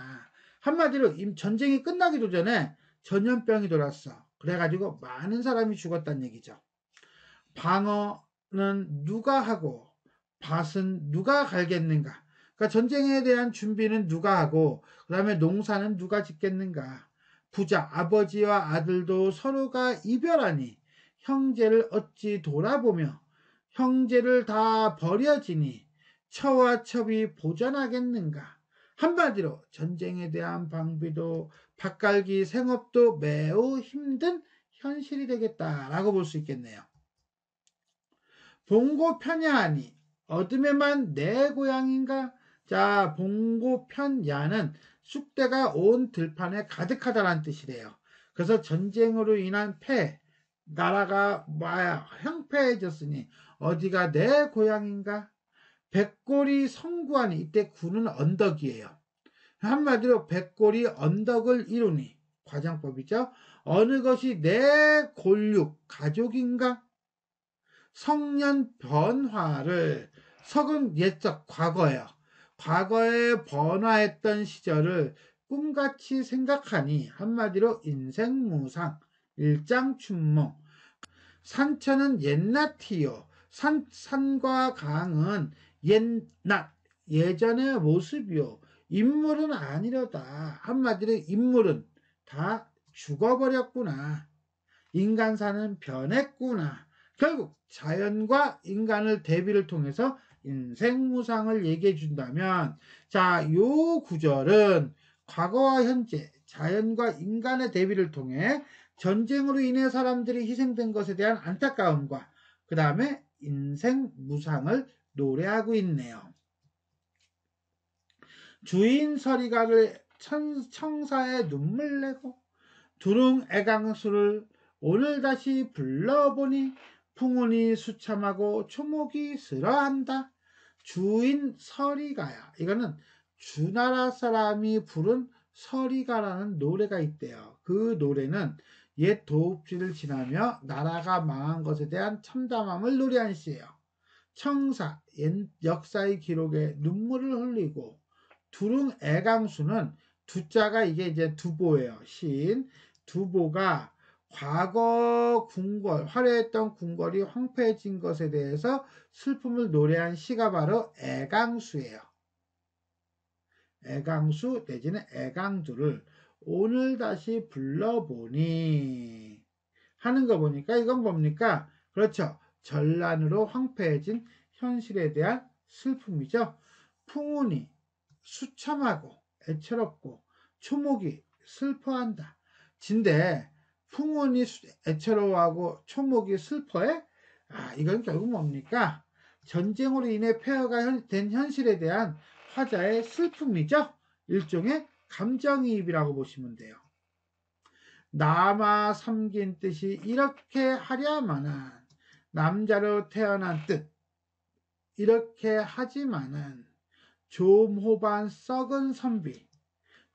한마디로 전쟁이 끝나기도 전에 전염병이 돌았어. 그래가지고 많은 사람이 죽었다는 얘기죠. 방어는 누가 하고 밭은 누가 갈겠는가? 그러니까 전쟁에 대한 준비는 누가 하고 그 다음에 농사는 누가 짓겠는가? 부자 아버지와 아들도 서로가 이별하니 형제를 어찌 돌아보며 형제를 다 버려지니 처와 첩이 보전하겠는가? 한마디로 전쟁에 대한 방비도 밭갈기 생업도 매우 힘든 현실이 되겠다라고 볼 수 있겠네요. 봉고 편야하니 어둠에만 내 고향인가? 자, 봉고 편야는 쑥대가 온 들판에 가득하다는 뜻이래요. 그래서 전쟁으로 인한 나라가 형패해졌으니 어디가 내 고향인가? 백골이 성구하니 이때 구는 언덕이에요. 한마디로 백골이 언덕을 이루니 과장법이죠. 어느 것이 내 골육 가족인가? 성년 변화를 석은 옛적 과거예요. 과거에 번화했던 시절을 꿈같이 생각하니 한마디로 인생무상 일장춘몽 산천은 옛날이요. 산과 강은 옛날 예전의 모습이요. 인물은 아니려다. 한마디로 인물은 다 죽어버렸구나. 인간사는 변했구나. 결국 자연과 인간을 대비를 통해서 인생무상을 얘기해 준다면 자, 요 구절은 과거와 현재 자연과 인간의 대비를 통해 전쟁으로 인해 사람들이 희생된 것에 대한 안타까움과 그 다음에 인생무상을 노래하고 있네요. 주인 서리가를 청사에 눈물 내고 두릉 애강수를 오늘 다시 불러보니 풍운이 수참하고 초목이 쓰러한다. 주인 서리가야. 이거는 주나라 사람이 부른 서리가라는 노래가 있대요. 그 노래는 옛 도읍지를 지나며 나라가 망한 것에 대한 참담함을 노래한 시예요. 청사, 옛 역사의 기록에 눈물을 흘리고 두릉 애강수는 두자가 이게 이제 두보예요. 시인 두보가 과거 궁궐, 화려했던 궁궐이 황폐해진 것에 대해서 슬픔을 노래한 시가 바로 애강수예요. 애강수 내지는 애강두를 오늘 다시 불러보니 하는 거 보니까 이건 뭡니까? 그렇죠. 전란으로 황폐해진 현실에 대한 슬픔이죠. 풍운이 수참하고 애처롭고 초목이 슬퍼한다. 진데 풍운이 애처로워하고 초목이 슬퍼해? 이건 결국 뭡니까? 전쟁으로 인해 폐허가 된 현실에 대한 화자의 슬픔이죠. 일종의 감정이입이라고 보시면 돼요. 남아 섬긴 뜻이 이렇게 하랴마는 남자로 태어난 뜻 이렇게 하지만은 좀호반 썩은 선비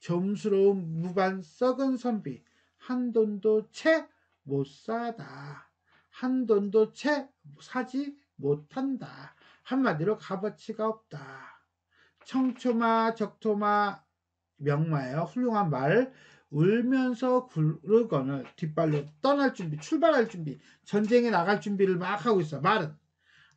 좀스러운 무반 썩은 선비 한돈도 채 못 사다. 한돈도 채 사지 못한다. 한마디로 값어치가 없다. 청초마 적토마 명마예요. 훌륭한 말. 울면서 구르거늘 뒷발로 떠날 준비 출발할 준비 전쟁에 나갈 준비를 막 하고 있어. 말은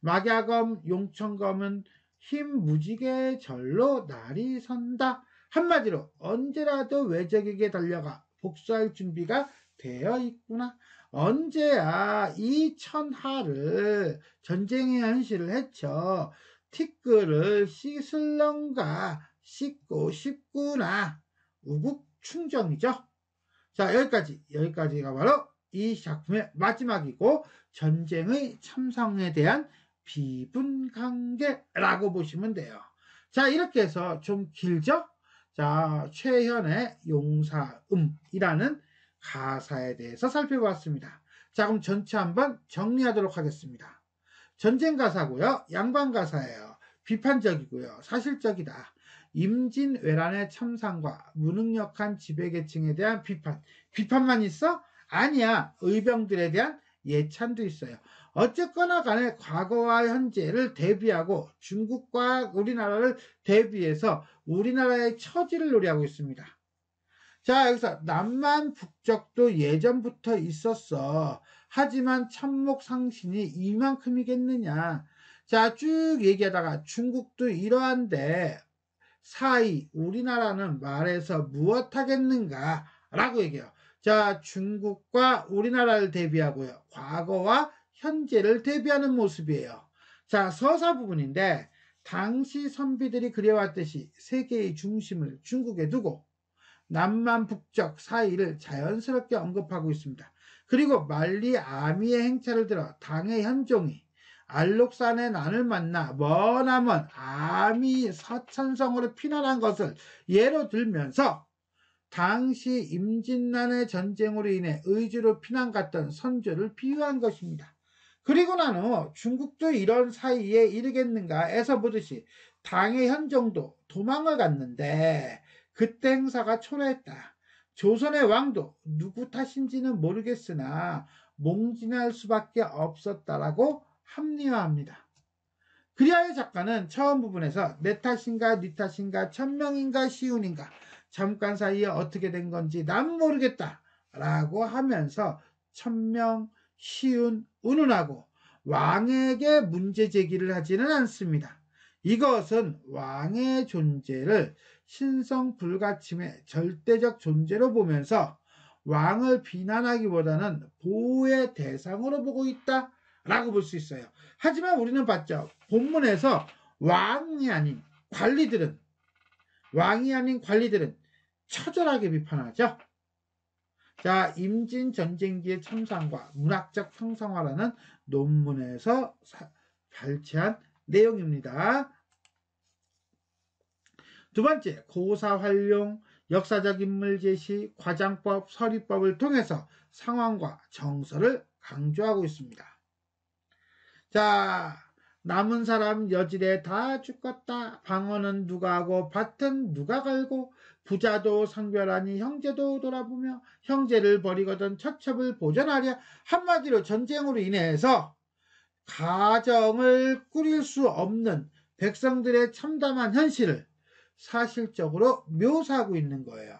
막야검 용천검은 힘 무지개 절로 날이 선다. 한마디로 언제라도 외적에게 달려가 복수할 준비가 되어 있구나. 언제야 이 천하를 전쟁의 현실을 헤쳐 티끌을 씻을런가 씻고 싶구나. 우국충정이죠. 자, 여기까지가 바로 이 작품의 마지막이고 전쟁의 참상에 대한 비분관계라고 보시면 돼요. 자, 이렇게 해서 좀 길죠? 자, 최현의 용사음이라는 가사에 대해서 살펴봤습니다. 자, 그럼 전체 한번 정리하도록 하겠습니다. 전쟁 가사고요. 양반 가사예요. 비판적이고요. 사실적이다. 임진왜란의 참상과 무능력한 지배계층에 대한 비판만 있어? 아니야. 의병들에 대한 예찬도 있어요. 어쨌거나 간에 과거와 현재를 대비하고 중국과 우리나라를 대비해서 우리나라의 처지를 노래하고 있습니다. 자, 여기서 남만 북적도 예전부터 있었어. 하지만 참목상신이 이만큼이겠느냐. 자, 쭉 얘기하다가 중국도 이러한데 사이 우리나라는 말해서 무엇하겠는가 라고 얘기해요. 자, 중국과 우리나라를 대비하고요. 과거와 현재를 대비하는 모습이에요. 자, 서사 부분인데 당시 선비들이 그려왔듯이 세계의 중심을 중국에 두고 남만 북적 사이를 자연스럽게 언급하고 있습니다. 그리고 만리 아미의 행차를 들어 당의 현종이 알록산의 난을 만나 머나먼 아미 서천성으로 피난한 것을 예로 들면서 당시 임진난의 전쟁으로 인해 의주로 피난 갔던 선조를 비유한 것입니다. 그리고 난 후 중국도 이런 사이에 이르겠는가에서 보듯이 당의 현종도 도망을 갔는데 그때 행사가 초래했다. 조선의 왕도 누구 탓인지는 모르겠으나 몽진할 수밖에 없었다라고 합리화합니다. 그리하여 작가는 처음 부분에서 내 탓인가 네 탓인가 천명인가 시운인가 잠깐 사이에 어떻게 된 건지 난 모르겠다 라고 하면서 천명, 시운, 운운하고 왕에게 문제 제기를 하지는 않습니다. 이것은 왕의 존재를 신성 불가침의 절대적 존재로 보면서 왕을 비난하기보다는 보호의 대상으로 보고 있다 라고 볼 수 있어요. 하지만 우리는 봤죠. 본문에서 왕이 아닌 관리들은 처절하게 비판하죠. 자, 임진전쟁기의 참상과 문학적 평상화라는 논문에서 발췌한 내용입니다. 두 번째, 고사 활용, 역사적 인물 제시, 과장법, 서리법을 통해서 상황과 정서를 강조하고 있습니다. 자, 남은 사람 여질에 다 죽었다. 방언은 누가 하고 밭은 누가 갈고 부자도 상별하니 형제도 돌아보며 형제를 버리거든 처첩을 보전하랴. 한마디로 전쟁으로 인해서 가정을 꾸릴 수 없는 백성들의 참담한 현실을 사실적으로 묘사하고 있는 거예요.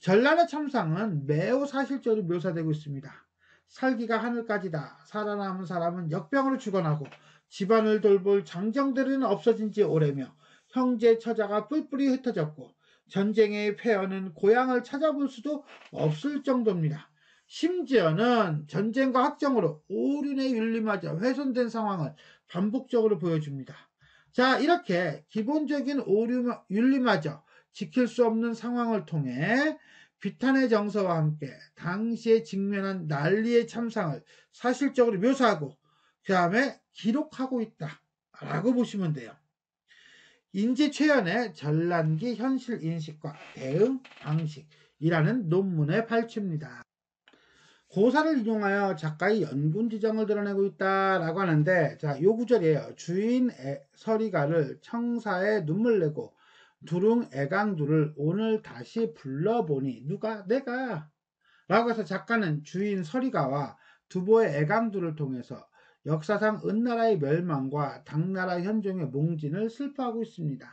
전란의 참상은 매우 사실적으로 묘사되고 있습니다. 살기가 하늘까지다. 살아남은 사람은 역병으로 죽어나고 집안을 돌볼 장정들은 없어진 지 오래며 형제 처자가 뿔뿔이 흩어졌고 전쟁의 폐허는 고향을 찾아볼 수도 없을 정도입니다. 심지어는 전쟁과 확정으로 오륜의 윤리마저 훼손된 상황을 반복적으로 보여줍니다. 자, 이렇게 기본적인 윤리마저 지킬 수 없는 상황을 통해 비탄의 정서와 함께 당시에 직면한 난리의 참상을 사실적으로 묘사하고 그 다음에 기록하고 있다라고 보시면 돼요. 인지 최연의 전란기 현실 인식과 대응 방식이라는 논문의 발췌입니다. 고사를 인용하여 작가의 연군 지정을 드러내고 있다라고 하는데, 자, 요 구절이에요. 주인 서리가를 청사에 눈물 내고 두릉 애강두를 오늘 다시 불러보니 누가 내가 라고 해서 작가는 주인 서리가와 두보의 애강두를 통해서 역사상 은나라의 멸망과 당나라 현종의 몽진을 슬퍼하고 있습니다.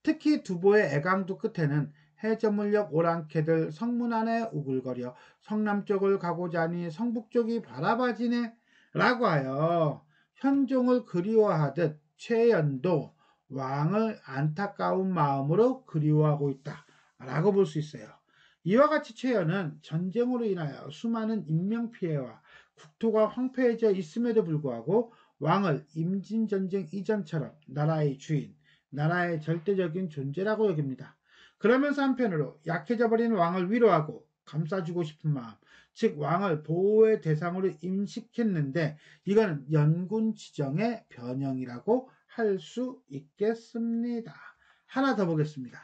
특히 두보의 애강두 끝에는 해저물역 오랑캐들 성문 안에 우글거려 성남쪽을 가고자 하니 성북쪽이 바라봐지네 라고 하여 현종을 그리워하듯 최연도 왕을 안타까운 마음으로 그리워하고 있다 라고 볼 수 있어요. 이와 같이 최연은 전쟁으로 인하여 수많은 인명피해와 국토가 황폐해져 있음에도 불구하고 왕을 임진전쟁 이전처럼 나라의 주인, 나라의 절대적인 존재라고 여깁니다. 그러면서 한편으로 약해져 버린 왕을 위로하고 감싸주고 싶은 마음, 즉 왕을 보호의 대상으로 인식했는데 이거는 연군 지정의 변형이라고 할 수 있겠습니다. 하나 더 보겠습니다.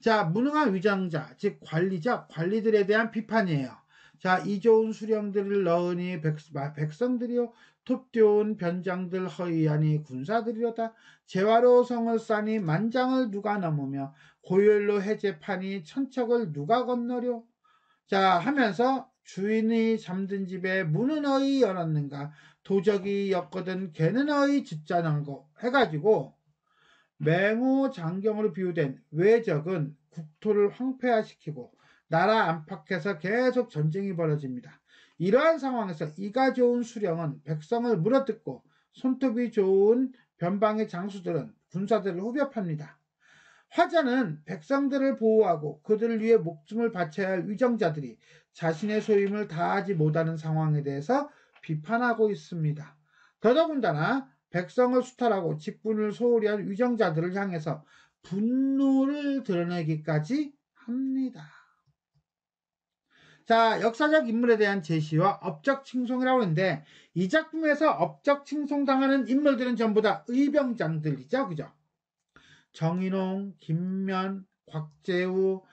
자, 무능한 위장자, 즉 관리들에 대한 비판이에요. 자, 이 좋은 수령들을 넣으니 백성들이요 톱띄운 변장들 허위하니 군사들이로다. 재화로 성을 싸니 만장을 누가 넘으며 고열로 해제파니 천척을 누가 건너려. 자, 하면서 주인이 잠든 집에 문은 어이 열었는가 도적이 엮거든 개는 어이 짓자는거 해가지고 맹호 장경으로 비유된 외적은 국토를 황폐화시키고 나라 안팎에서 계속 전쟁이 벌어집니다. 이러한 상황에서 이가 좋은 수령은 백성을 물어뜯고 손톱이 좋은 변방의 장수들은 군사들을 후벼팝니다. 화자는 백성들을 보호하고 그들을 위해 목숨을 바쳐야 할 위정자들이 자신의 소임을 다하지 못하는 상황에 대해서 비판하고 있습니다. 더더군다나 백성을 수탈하고 직분을 소홀히 한 위정자들을 향해서 분노를 드러내기까지 합니다. 자, 역사적 인물에 대한 제시와 업적 칭송이라고 하는데 이 작품에서 업적 칭송당하는 인물들은 전부 다 의병장들이죠. 그죠? 정인홍, 김면, 곽재우,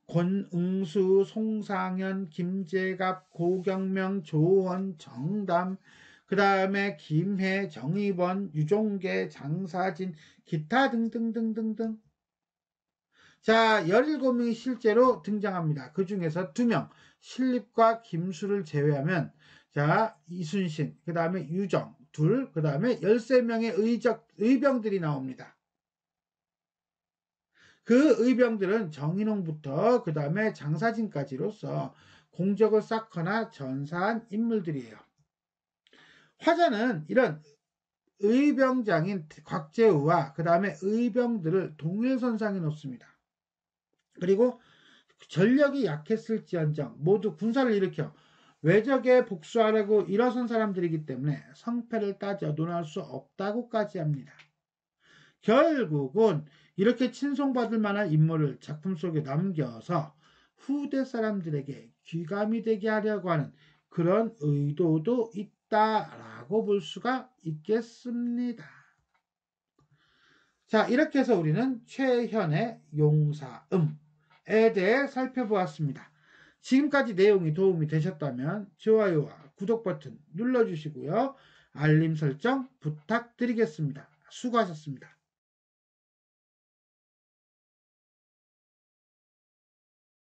권응수, 송상현, 김재갑, 고경명, 조원, 정담, 그 다음에 김해, 정의번, 유종계, 장사진, 기타 등등등등등. 자, 17명이 실제로 등장합니다. 그 중에서 2명, 신립과 김수를 제외하면, 자, 이순신, 그 다음에 유정, 둘, 그 다음에 13명의 의병들이 나옵니다. 그 의병들은 정인홍부터 그 다음에 장사진까지로서 공적을 쌓거나 전사한 인물들이에요. 화자는 이런 의병장인 곽재우와 그 다음에 의병들을 동일선상에 놓습니다. 그리고 전력이 약했을지언정 모두 군사를 일으켜 외적에 복수하려고 일어선 사람들이기 때문에 성패를 따져 논할 수 없다고까지 합니다. 결국은 이렇게 친송받을 만한 인물을 작품 속에 남겨서 후대 사람들에게 귀감이 되게 하려고 하는 그런 의도도 있다라고 볼 수가 있겠습니다. 자, 이렇게 해서 우리는 최현의 용사음에 대해 살펴보았습니다. 지금까지 내용이 도움이 되셨다면 좋아요와 구독 버튼 눌러주시고요. 알림 설정 부탁드리겠습니다. 수고하셨습니다.